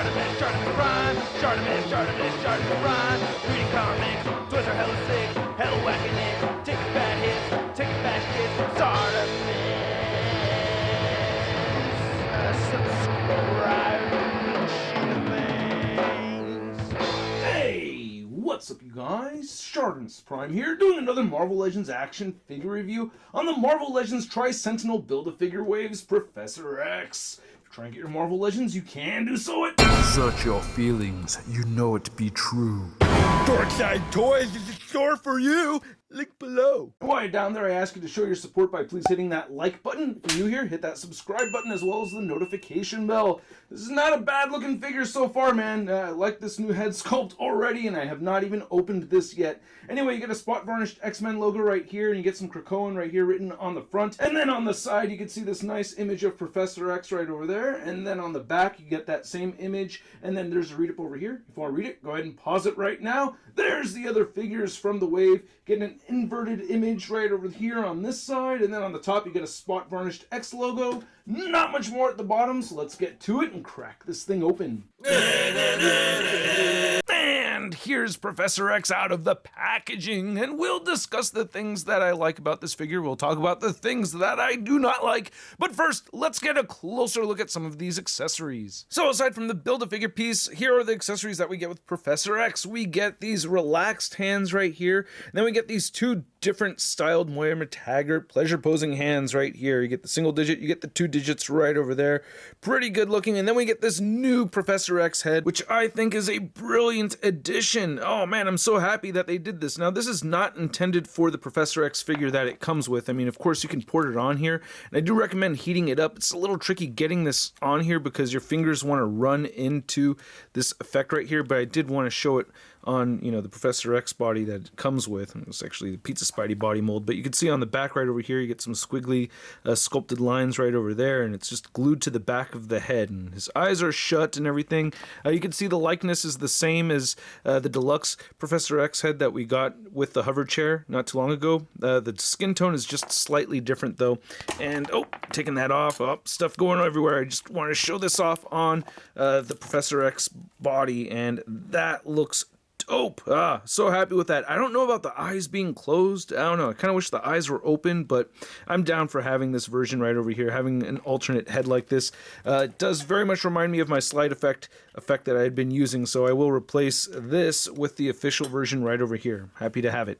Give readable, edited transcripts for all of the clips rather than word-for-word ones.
ShartimusPrime. Reading comics, toys are hella sick, hella whacking it, taking bad hits, taking bad shit. Subscribe. Hey, what's up you guys? ShartimusPrime here, doing another Marvel Legends action figure review on the Marvel Legends Tri-Sentinel Build-A-Figure Waves Professor X. If you're trying to get your Marvel Legends, you can do so at... Search your feelings, you know it be true. Dorkside Toys is a store for you. Link below. While you're down there, I ask you to show your support by please hitting that like button. If you're new here, hit that subscribe button as well as the notification bell. This is not a bad looking figure so far, man. I like this new head sculpt already, and I have not even opened this yet. Anyway, you get a spot varnished X-Men logo right here, and you get some Krakoan right here written on the front. And then on the side, you can see this nice image of Professor X right over there. And then on the back, you get that same image. And then there's a read-up over here. If you want to read it, go ahead and pause it right now. There's the other figures from the wave. Get an inverted image right over here on this side, and then on the top you get a spot varnished X logo. Not much more at the bottom, so let's get to it and crack this thing open. And here's Professor X out of the packaging, and we'll discuss the things that I like about this figure. We'll talk about the things that I do not like, but first, let's get a closer look at some of these accessories. So aside from the Build-A-Figure piece, here are the accessories that we get with Professor X. We get these relaxed hands right here, and then we get these two different styled Moira McTaggart pleasure posing hands right here. You get the single digit, you get the two digits right over there. Pretty good looking. And then we get this new Professor X head, which I think is a brilliant addition. Oh man, I'm so happy that they did this. Now this is not intended for the Professor X figure that it comes with. I mean, of course you can port it on here, and I do recommend heating it up. It's a little tricky getting this on here because your fingers want to run into this effect right here, but I did want to show it on, you know, the Professor X body that it comes with. And it's actually the Pizza Spidey body mold, but you can see on the back right over here, you get some squiggly sculpted lines right over there, and it's just glued to the back of the head, and his eyes are shut and everything. You can see the likeness is the same as the deluxe Professor X head that we got with the hover chair not too long ago. The skin tone is just slightly different though, and oh, taking that off, oh, stuff going everywhere. I just want to show this off on the Professor X body, and that looks dope. So happy with that. I don't know about the eyes being closed. I don't know. I kind of wish the eyes were open, but I'm down for having this version right over here, having an alternate head like this. It does very much remind me of my slide effect that I had been using, so I will replace this with the official version right over here. Happy to have it.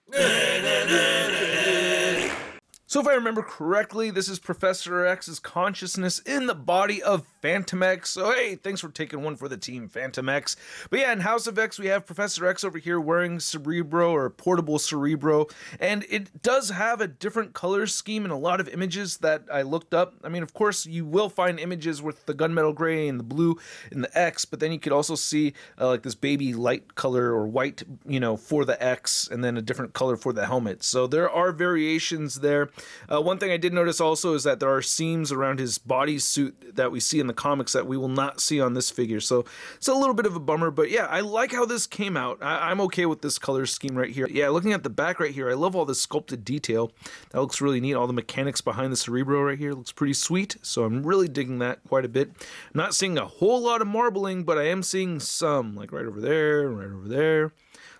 So if I remember correctly, this is Professor X's consciousness in the body of Phantom X. So hey, thanks for taking one for the team, Phantom X. But yeah, in House of X, we have Professor X over here wearing Cerebro, or portable Cerebro. And it does have a different color scheme in a lot of images that I looked up. I mean, of course, you will find images with the gunmetal gray and the blue in the X, but then you could also see like this baby light color or white, you know, for the X, and then a different color for the helmet. So there are variations there. One thing I did notice also is that there are seams around his bodysuit that we see in the comics that we will not see on this figure. So it's a little bit of a bummer, but yeah, I like how this came out. I'm okay with this color scheme right here. Yeah, looking at the back right here, I love all this sculpted detail. That looks really neat. All the mechanics behind the Cerebro right here looks pretty sweet, so I'm really digging that quite a bit. I'm not seeing a whole lot of marbling, but I am seeing some, like right over there, right over there.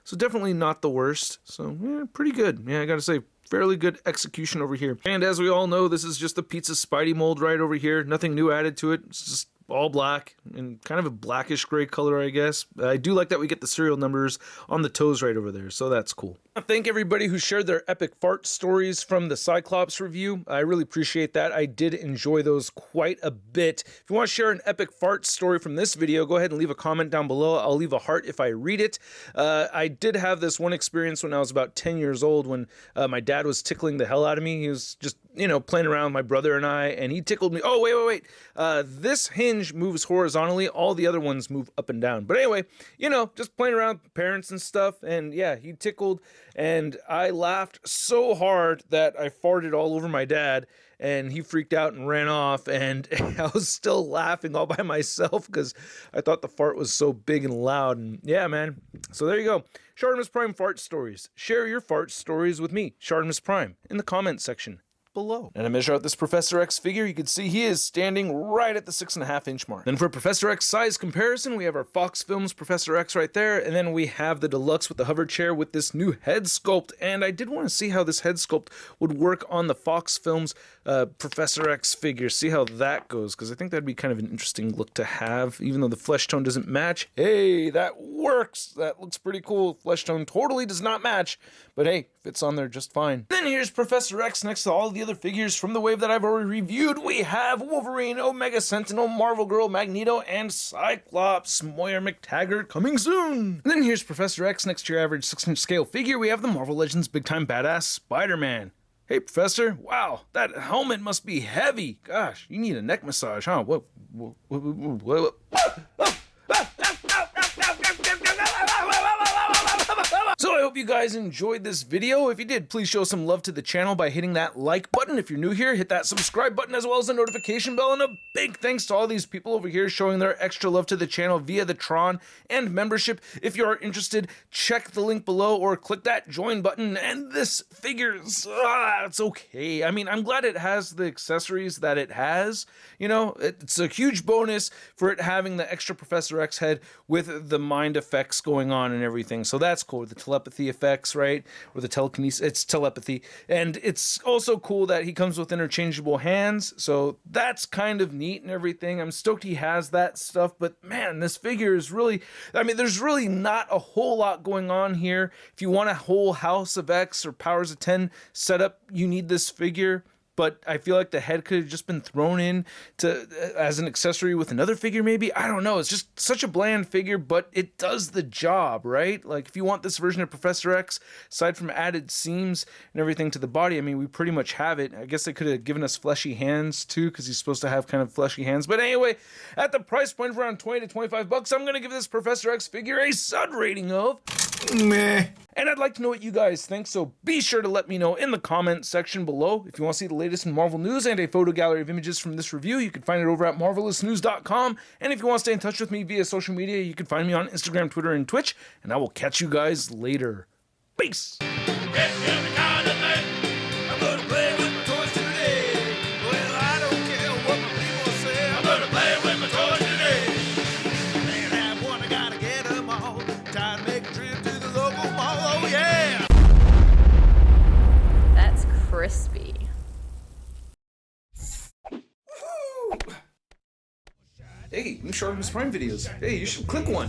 So definitely not the worst. So yeah, pretty good. Yeah, I gotta say, fairly good execution over here. And as we all know, this is just a Pizza Spidey mold right over here. Nothing new added to it. It's just all black and kind of a blackish gray color, I guess. I do like that we get the serial numbers on the toes right over there, so that's cool. I thank everybody who shared their epic fart stories from the Cyclops review. I really appreciate that. I did enjoy those quite a bit. If you want to share an epic fart story from this video, go ahead and leave a comment down below. I'll leave a heart if I read it. I did have this one experience when I was about 10 years old when my dad was tickling the hell out of me. He was just, you know, playing around with my brother and I, and he tickled me. Oh, wait. This hinge moves horizontally. All the other ones move up and down. But anyway, you know, just playing around with parents and stuff, and yeah, he tickled, and I laughed so hard that I farted all over my dad, and he freaked out and ran off, and I was still laughing all by myself because I thought the fart was so big and loud. And yeah, man. So there you go. ShartimusPrime fart stories. Share your fart stories with me, ShartimusPrime, in the comments section below. And to measure out this Professor X figure, you can see he is standing right at the 6.5-inch mark. Then for Professor X size comparison, we have our Fox Films Professor X right there, and then we have the deluxe with the hover chair with this new head sculpt. And I did want to see how this head sculpt would work on the Fox Films Professor X figure, see how that goes, because I think that'd be kind of an interesting look to have, even though the flesh tone doesn't match. Hey, that works. That looks pretty cool. Flesh tone totally does not match, but hey, fits on there just fine. Then here's Professor X next to all the other figures from the wave that I've already reviewed. We have Wolverine, Omega Sentinel, Marvel Girl, Magneto, and Cyclops. Moira McTaggart coming soon. And then here's Professor X next to your average 6-inch scale figure. We have the Marvel Legends Big Time Badass Spider-Man. Hey, Professor, wow, that helmet must be heavy. Gosh, you need a neck massage, huh? What? So I hope you guys enjoyed this video. If you did, please show some love to the channel by hitting that like button. If you're new here, hit that subscribe button as well as the notification bell. And a big thanks to all these people over here showing their extra love to the channel via the Tron and membership. If you are interested, check the link below or click that join button. And this figure, it's okay. I mean, I'm glad it has the accessories that it has. You know, it's a huge bonus for it having the extra Professor X head with the mind effects going on and everything. So that's cool. The telepathy effects, right? Or the telekinesis, it's telepathy. And it's also cool that he comes with interchangeable hands, so that's kind of neat and everything. I'm stoked he has that stuff, but man, this figure is really, I mean, there's really not a whole lot going on here. If you want a whole House of X or Powers of 10 setup, you need this figure. But I feel like the head could have just been thrown in to as an accessory with another figure maybe. I don't know. It's just such a bland figure, but it does the job, right? Like if you want this version of Professor X, aside from added seams and everything to the body, I mean, we pretty much have it. I guess they could have given us fleshy hands too, because he's supposed to have kind of fleshy hands. But anyway, at the price point of around 20 to 25 bucks, I'm going to give this Professor X figure a stud rating of meh. And I'd like to know what you guys think, so be sure to let me know in the comment section below. If you want to see the latest in Marvel news and a photo gallery of images from this review, you can find it over at marvelousnews.com. And if you want to stay in touch with me via social media, you can find me on Instagram, Twitter, and Twitch. And I will catch you guys later. Peace! Crispy. Hey, new ShartimusPrime videos. Hey, you should click one.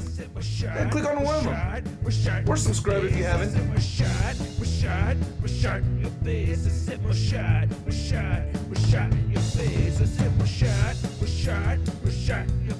Yeah, click on one of them. Or subscribe if you haven't. Your face,